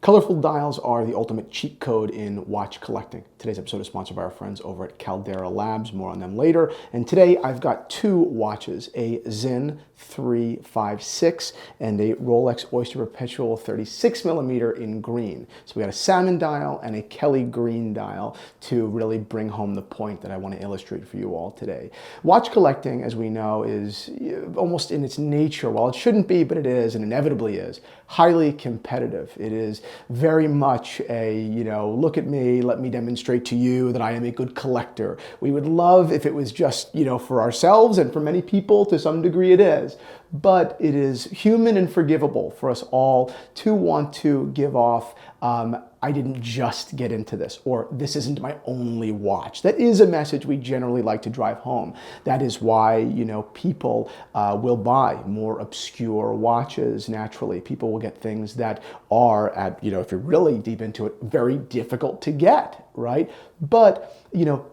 Colorful dials are the ultimate cheat code in watch collecting. Today's episode is sponsored by our friends over at Caldera Labs. More on them later. And today I've got two watches, a Sinn 356 and a Rolex Oyster Perpetual 36mm in green. So we got a salmon dial and a Kelly green dial to really bring home the point that I want to illustrate for you all today. Watch collecting, as we know, is almost in its nature, while it shouldn't be, but it is and inevitably is, highly competitive. It is very much a, look at me, let me demonstrate to you that I am a good collector. We would love if it was just, for ourselves, and for many people to some degree it is. But it is human and forgivable for us all to want to give off, I didn't just get into this, or this isn't my only watch. That is a message we generally like to drive home. That is why, people will buy more obscure watches naturally. People will get things that are at, if you're really deep into it, very difficult to get, right? But,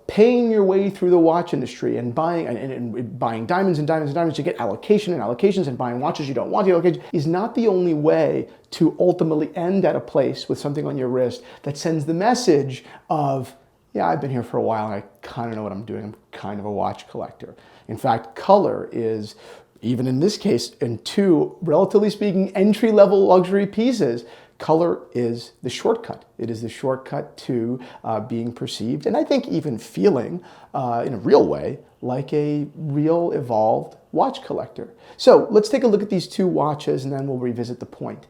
paying your way through the watch industry and buying and buying diamonds and diamonds and diamonds to get allocation and allocations and buying watches you don't want the allocation is not the only way to ultimately end at a place with something on your wrist that sends the message of, yeah, I've been here for a while and I kind of know what I'm doing. I'm kind of a watch collector. In fact, color is, even in this case, in two, relatively speaking, entry-level luxury pieces, color is the shortcut. It is the shortcut to being perceived, and I think even feeling, in a real way, like a real evolved watch collector. So let's take a look at these two watches and then we'll revisit the point.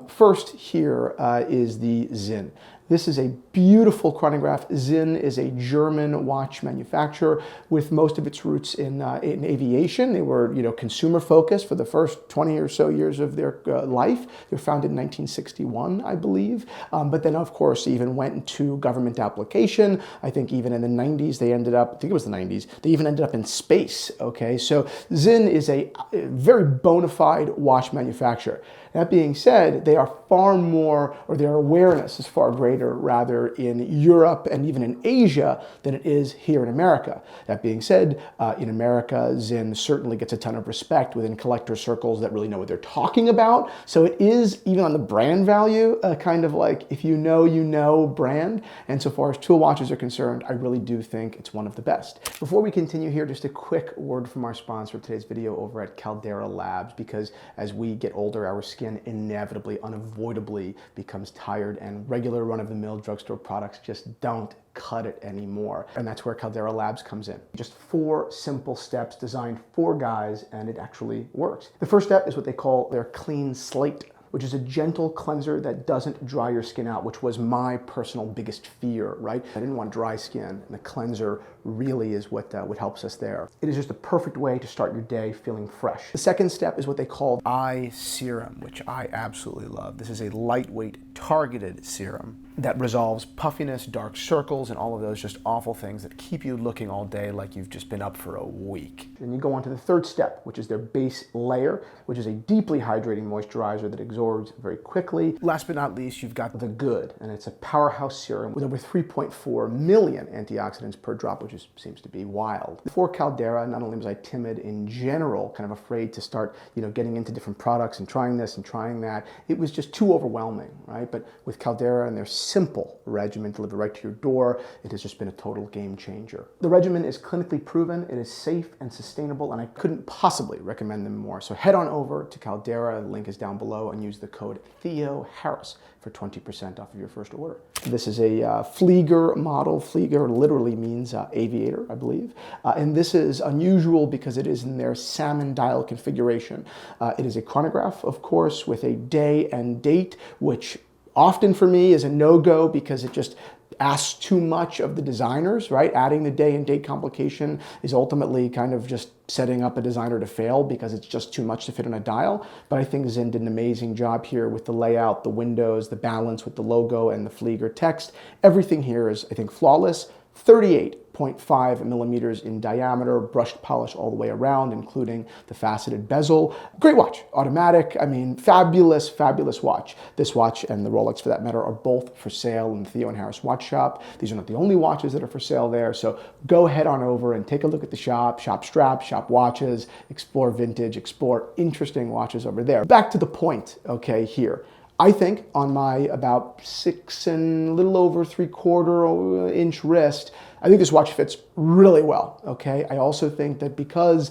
First here is the Sinn. This is a beautiful chronograph. Sinn is a German watch manufacturer with most of its roots in aviation. They were, consumer focused for the first 20 or so years of their life. They were founded in 1961, I believe. But then, of course, even went into government application. I think even in the 90s, they ended up, I think it was the 90s, they even ended up in space, okay? So Sinn is a very bona fide watch manufacturer. That being said, they are far more, or their awareness is far greater, rather, in Europe and even in Asia than it is here in America. That being said, in America, Sinn certainly gets a ton of respect within collector circles that really know what they're talking about. So it is, even on the brand value, kind of like, if you know brand. And so far as tool watches are concerned, I really do think it's one of the best. Before we continue here, just a quick word from our sponsor of today's video over at Caldera Labs, because as we get older, our skin inevitably, unavoidably becomes tired, and regular run-of-the-mill drugstore products just don't cut it anymore. And that's where Caldera Labs comes in. Just 4 simple steps designed for guys, and it actually works. The first step is what they call their clean slate, which is a gentle cleanser that doesn't dry your skin out, which was my personal biggest fear, right? I didn't want dry skin, and the cleanser really is what helps us there. It is just a perfect way to start your day feeling fresh. The second step is what they call eye serum, which I absolutely love. This is a lightweight, targeted serum that resolves puffiness, dark circles, and all of those just awful things that keep you looking all day like you've just been up for a week. Then you go on to the third step, which is their base layer, which is a deeply hydrating moisturizer that absorbs very quickly. Last but not least, you've got the good, and it's a powerhouse serum with over 3.4 million antioxidants per drop, which seems to be wild. For Caldera, not only was I timid in general, kind of afraid to start, getting into different products and trying this and trying that, it was just too overwhelming, right? But with Caldera and their simple regimen delivered right to your door, it has just been a total game changer. The regimen is clinically proven, it is safe and sustainable, and I couldn't possibly recommend them more. So head on over to Caldera, the link is down below, and use the code THEOHARRIS for 20% off of your first order. This is a Flieger model. Flieger literally means aviator, I believe. And this is unusual because it is in their salmon dial configuration. It is a chronograph, of course, with a day and date, which often for me is a no-go because it just asks too much of the designers, right? Adding the day and date complication is ultimately kind of just setting up a designer to fail because it's just too much to fit on a dial. But I think Sinn did an amazing job here with the layout, the windows, the balance with the logo and the Flieger text. Everything here is, I think, flawless. 38.5 millimeters in diameter, brushed polish all the way around, including the faceted bezel. Great watch, automatic. I mean, fabulous, fabulous watch. This watch and the Rolex, for that matter, are both for sale in the Theo and Harris Watch Shop. These are not the only watches that are for sale there, so go head on over and take a look at the shop, shop straps, shop watches, explore vintage, explore interesting watches over there. Back to the point, okay, here. I think on my about 6 and a little over 3/4 inch wrist, I think this watch fits really well, okay? I also think that because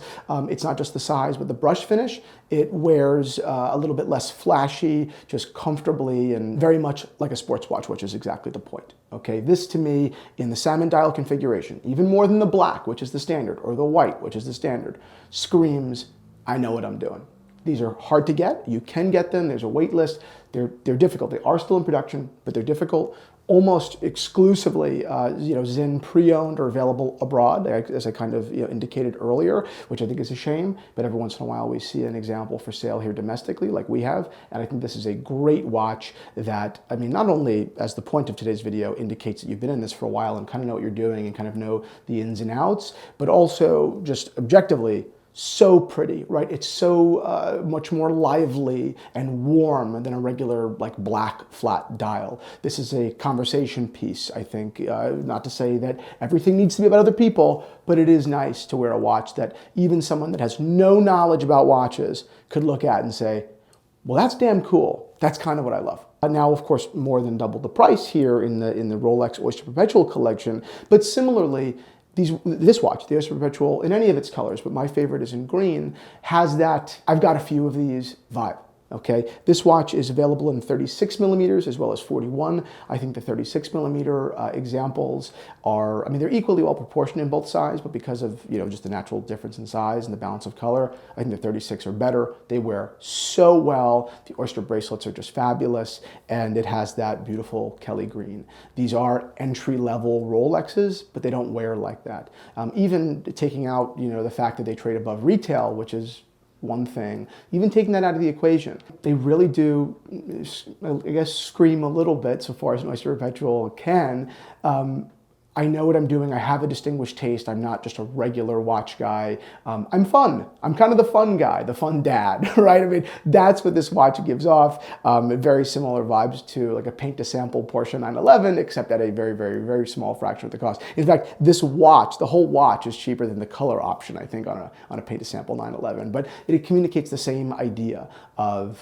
it's not just the size, but the brush finish, it wears a little bit less flashy, just comfortably, and very much like a sports watch, which is exactly the point, okay? This to me, in the salmon dial configuration, even more than the black, which is the standard, or the white, which is the standard, screams, I know what I'm doing. These are hard to get. You can get them. There's a wait list. They're difficult. They are still in production, but they're difficult. Almost exclusively, Sinn pre-owned or available abroad, as I kind of indicated earlier, which I think is a shame. But every once in a while, we see an example for sale here domestically, like we have. And I think this is a great watch that, I mean, not only as the point of today's video indicates that you've been in this for a while and kind of know what you're doing and kind of know the ins and outs, but also just objectively, so pretty, right? It's so much more lively and warm than a regular like black flat dial. This is a conversation piece, I think. Not to say that everything needs to be about other people, but it is nice to wear a watch that even someone that has no knowledge about watches could look at and say, well, that's damn cool. That's kind of what I love. Now, of course, more than double the price here in the Rolex Oyster Perpetual collection, but similarly, this watch, the Oyster Perpetual, in any of its colors, but my favorite is in green, has that, I've got a few of these vibe. Okay, this watch is available in 36 millimeters as well as 41. I think the 36 millimeter examples are, I mean, they're equally well proportioned in both sides, but because of, just the natural difference in size and the balance of color, I think the 36 are better. They wear so well. The Oyster bracelets are just fabulous, and it has that beautiful Kelly green. These are entry-level Rolexes, but they don't wear like that. Even taking out, the fact that they trade above retail, which is one thing, even taking that out of the equation, they really do, I guess, scream a little bit so far as an Oyster Perpetual can. I know what I'm doing. I have a distinguished taste. I'm not just a regular watch guy. I'm fun. I'm kind of the fun guy, the fun dad, right? I mean, that's what this watch gives off. Very similar vibes to like a paint-to-sample Porsche 911, except at a very, very, very small fraction of the cost. In fact, this watch, the whole watch, is cheaper than the color option, I think, on a paint-to-sample 911. But it communicates the same idea of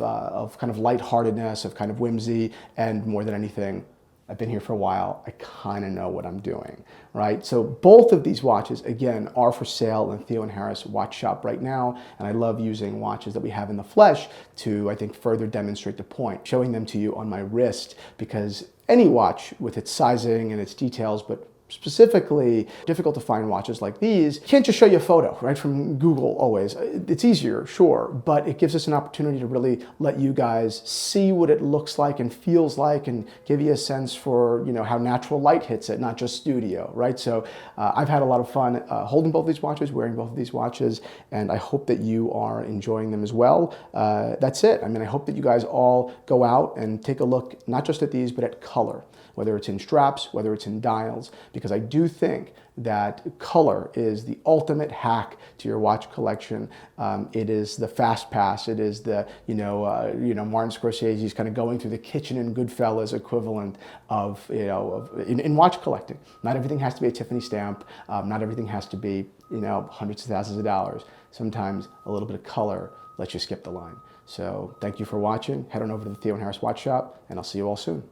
kind of lightheartedness, of kind of whimsy, and more than anything, I've been here for a while, I kind of know what I'm doing, right? So both of these watches, again, are for sale in Theo and Harris Watch Shop right now, and I love using watches that we have in the flesh to, I think, further demonstrate the point, showing them to you on my wrist, because any watch with its sizing and its details, but specifically difficult to find watches like these, can't just show you a photo, right, from Google always. It's easier, sure, but it gives us an opportunity to really let you guys see what it looks like and feels like and give you a sense for, how natural light hits it, not just studio, right? So I've had a lot of fun holding both these watches, wearing both of these watches, and I hope that you are enjoying them as well. That's it. I mean, I hope that you guys all go out and take a look, not just at these, but at color, whether it's in straps, whether it's in dials, because I do think that color is the ultimate hack to your watch collection. It is the fast pass. It is the, Martin Scorsese's kind of going through the kitchen in Goodfellas equivalent of, in watch collecting. Not everything has to be a Tiffany stamp. Not everything has to be, hundreds of thousands of dollars. Sometimes a little bit of color lets you skip the line. So thank you for watching. Head on over to the Theo and Harris Watch Shop, and I'll see you all soon.